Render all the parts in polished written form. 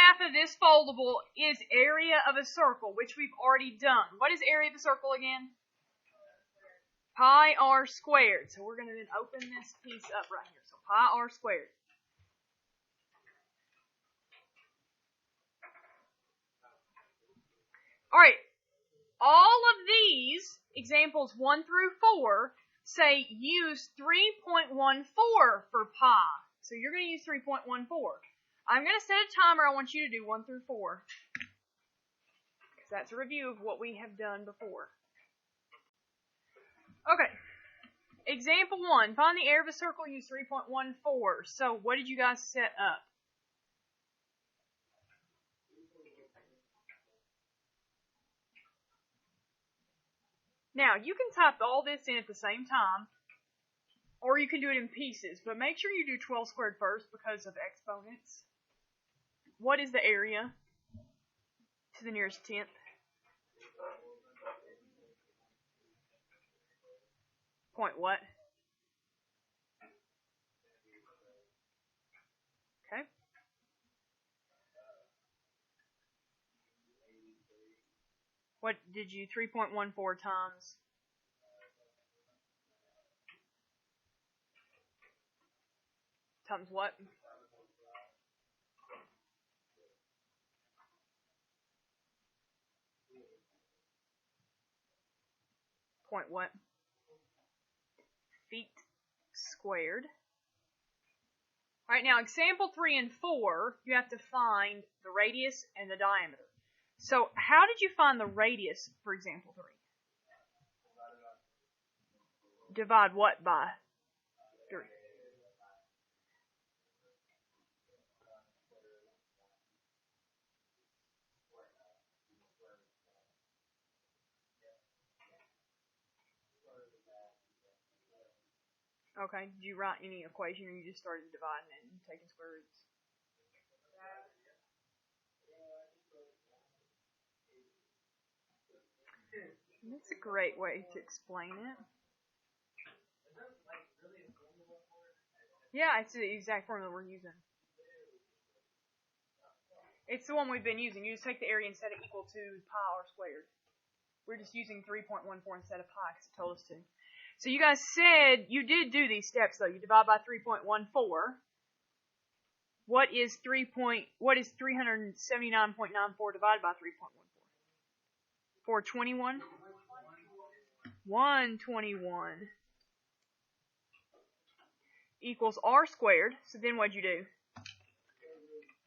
half of this foldable is area of a circle, which we've already done. What is area of a circle again? Pi r squared. So we're going to then open this piece up right here. So pi r squared. All right. All of these, examples 1 through 4, say use 3.14 for pi. So you're going to use 3.14. I'm going to set a timer. I want you to do 1 through 4. Because that's a review of what we have done before. Okay. Example 1. Find the area of a circle, use 3.14. So what did you guys set up? Now, you can type all this in at the same time, or you can do it in pieces, but make sure you do 12 squared first because of exponents. What is the area to the nearest tenth? Point what? Okay. What did you, 3.14 times? Times what? Point what? Feet squared. All right, now example 3 and 4, you have to find the radius and the diameter. So how did you find the radius for example 3? Divide what by 3? Okay, did you write any equation or you just started dividing it and taking square roots? That's a great way to explain it. Yeah, it's the exact formula we're using. It's the one we've been using. You just take the area and set it equal to pi r squared. We're just using 3.14 instead of pi because it told us to. So you guys said you did do these steps though. You divide by 3.14. What is 379.94 divided by 3.14? 421? 121 equals r squared. So then what'd you do?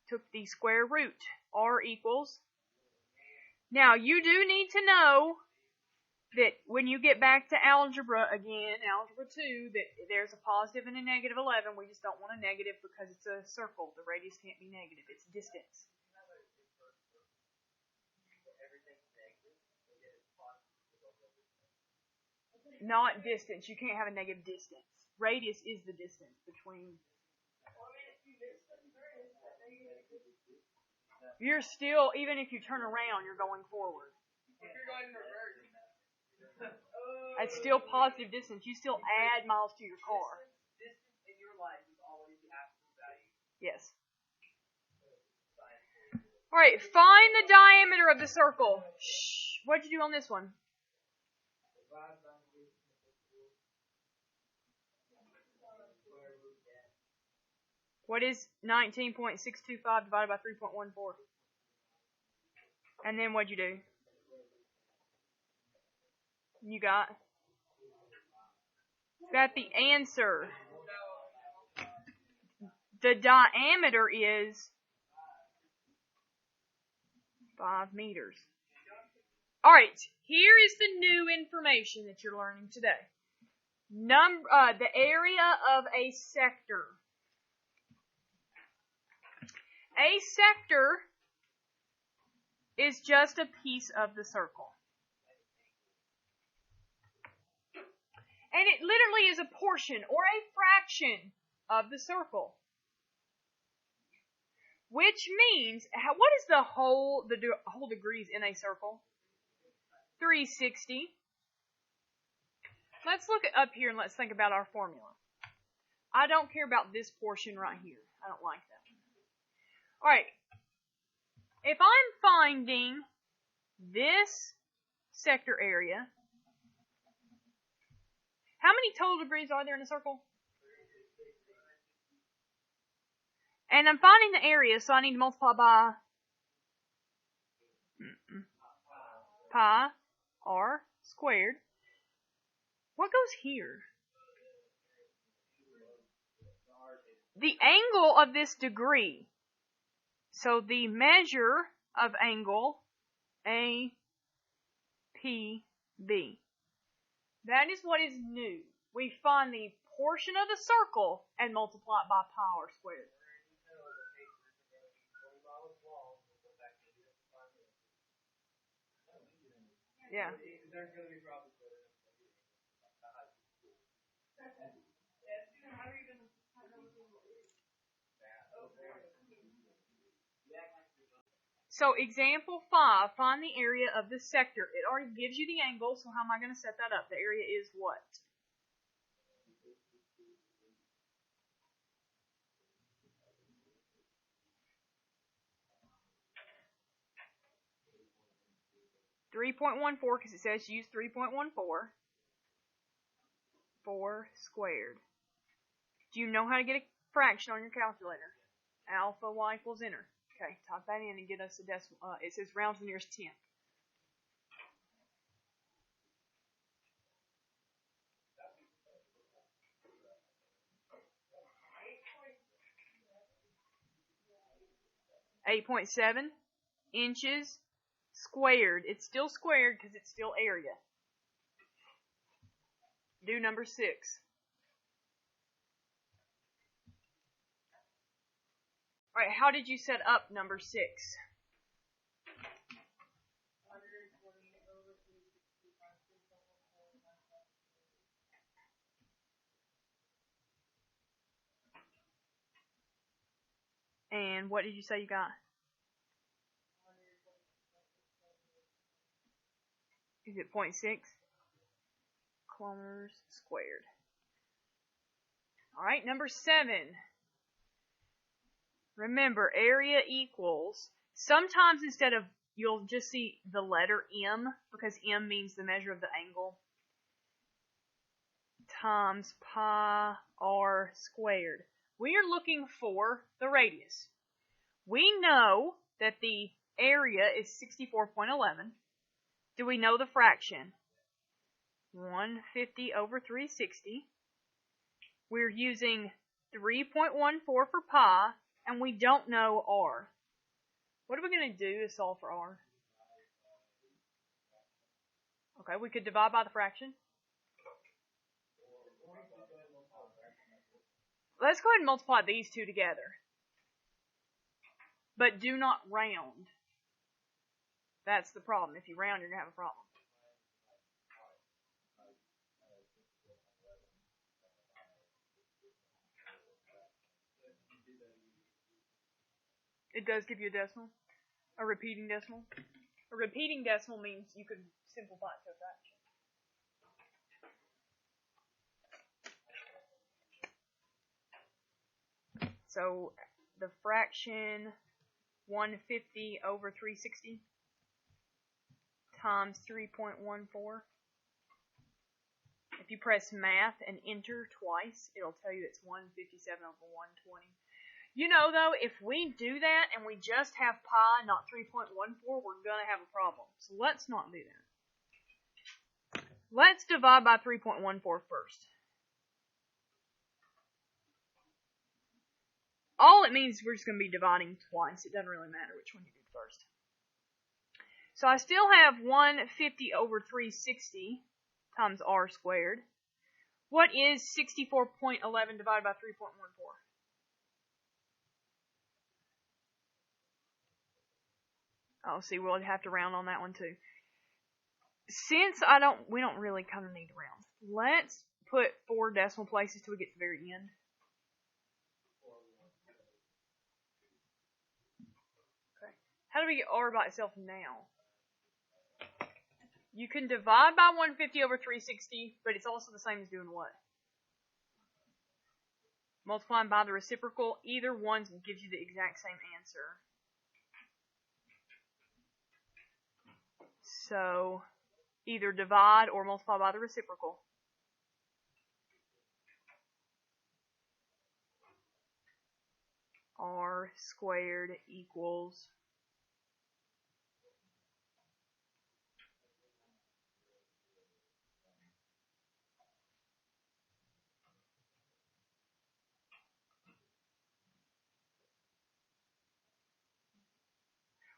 Took the square root. R equals. Now you do need to know that when you get back to algebra again, algebra 2, that there's a positive and a negative 11. We just don't want a negative because it's a circle. The radius can't be negative. It's distance. Not distance. You can't have a negative distance. Radius is the distance between. You're still, even if you turn around, you're going forward. It's still positive distance. You still add miles to your car. Distance in your life is always the absolute value. Yes. All right, find the diameter of the circle. Shh. What'd you do on this one? What is 19.625 divided by 3.14? And then what'd you do? You got the answer. The diameter is 5 meters. Alright, here is the new information that you're learning today. The area of a sector. A sector is just a piece of the circle. And it literally is a portion or a fraction of the circle. Which means, what is the whole degrees in a circle? 360. Let's look up here and let's think about our formula. I don't care about this portion right here. I don't like that. Alright. If I'm finding this sector area, how many total degrees are there in a circle? And I'm finding the area, so I need to multiply by pi r squared. What goes here? The angle of this degree. So the measure of angle APB. That is what is new. We find the portion of the circle and multiply it by pi r squared. Yeah. So example 5, find the area of the sector. It already gives you the angle, so how am I going to set that up? The area is what? .14 because it says use 3.14. 4 squared. Do you know how to get a fraction on your calculator? Alpha y equals enter. Okay, type that in and get us a decimal. It says round to the nearest tenth. .7 inches squared. It's still squared because it's still area. Do number 6. Alright, how did you set up number 6? And what did you say you got? Is it 0.6 kilometers squared? Alright, number 7. Remember, area equals, sometimes instead of, you'll just see the letter M, because M means the measure of the angle, times pi r squared. We are looking for the radius. We know that the area is 64.11. Do we know the fraction? 150 over 360. We're using 3.14 for pi, and we don't know r. What are we going to do to solve for r? Okay, we could divide by the fraction. Let's go ahead and multiply these two together. But do not round. That's the problem. If you round, you're going to have a problem. It does give you a decimal. A repeating decimal. A repeating decimal means you could simplify it to a fraction. So the fraction 150 over 360 times 3.14. If you press math and enter twice, it'll tell you it's 157 over 120. You know, though, if we do that and we just have pi, not 3.14, we're going to have a problem. So let's not do that. Let's divide by 3.14 first. All it means is we're just going to be dividing twice. It doesn't really matter which one you do first. So I still have 150 over 360 times r squared. What is 64.11 divided by 3.14? Oh, see, we'll have to round on that one too. Since we don't really kind of need to round. Let's put 4 decimal places till we get to the very end. Okay. How do we get r by itself now? You can divide by 150 over 360, but it's also the same as doing what? Multiplying by the reciprocal. Either one gives you the exact same answer. So either divide or multiply by the reciprocal. R squared equals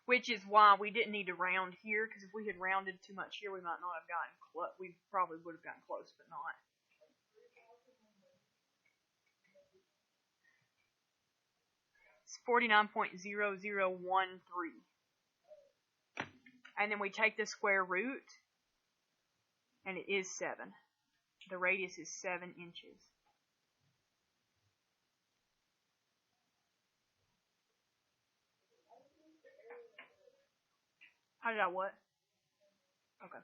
which is why we didn't need to round here, because if we had rounded too much here, we might not have gotten close. We probably would have gotten close, but not. It's 49.0013. And then we take the square root, and it is 7. The radius is 7 inches. How did I what? Okay.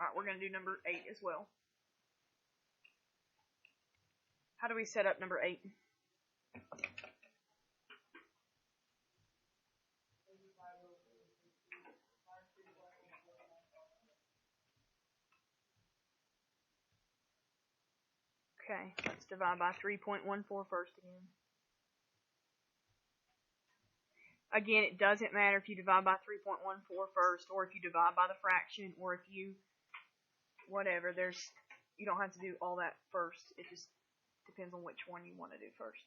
Alright, we're going to do number 8 as well. How do we set up number 8? Okay, let's divide by 3.14 first again. Again, it doesn't matter if you divide by 3.14 first, or if you divide by the fraction, or if you, whatever, you don't have to do all that first. It just depends on which one you want to do first.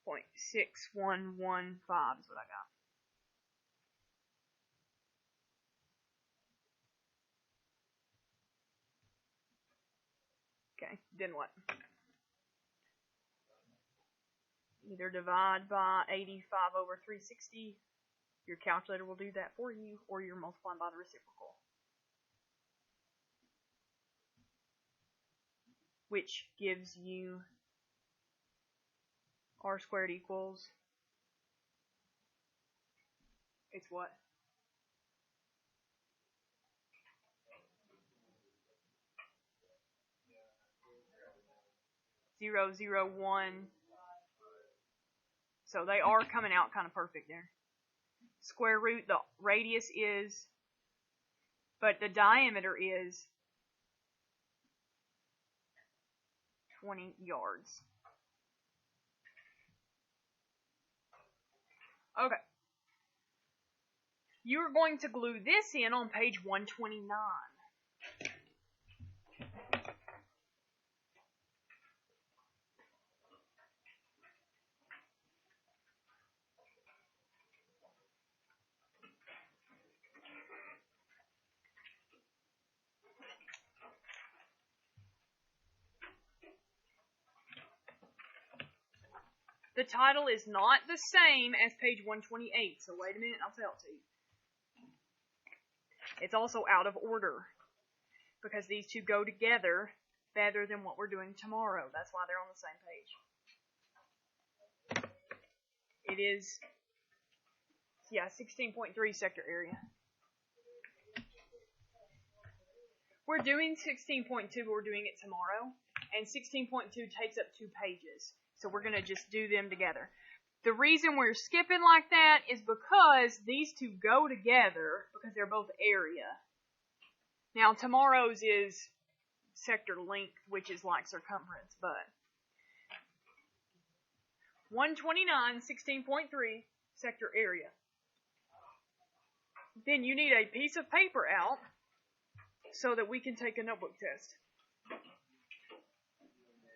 0.6115 is what I got. Okay, then what? Either divide by 85 over 360, your calculator will do that for you, or you're multiplying by the reciprocal, which gives you r squared equals, it's what? 0.001. So they are coming out kind of perfect there. Square root, the radius is, but the diameter is 20 yards. Okay. You're going to glue this in on page 129. The title is not the same as page 128, so wait a minute, I'll tell it to you. It's also out of order, because these two go together better than what we're doing tomorrow. That's why they're on the same page. It is, 16.3 sector area. We're doing 16.2, but we're doing it tomorrow, and 16.2 takes up 2 pages. So we're going to just do them together. The reason we're skipping like that is because these two go together because they're both area. Now tomorrow's is sector length, which is like circumference, but 129, 16.3, sector area. Then you need a piece of paper out so that we can take a notebook test.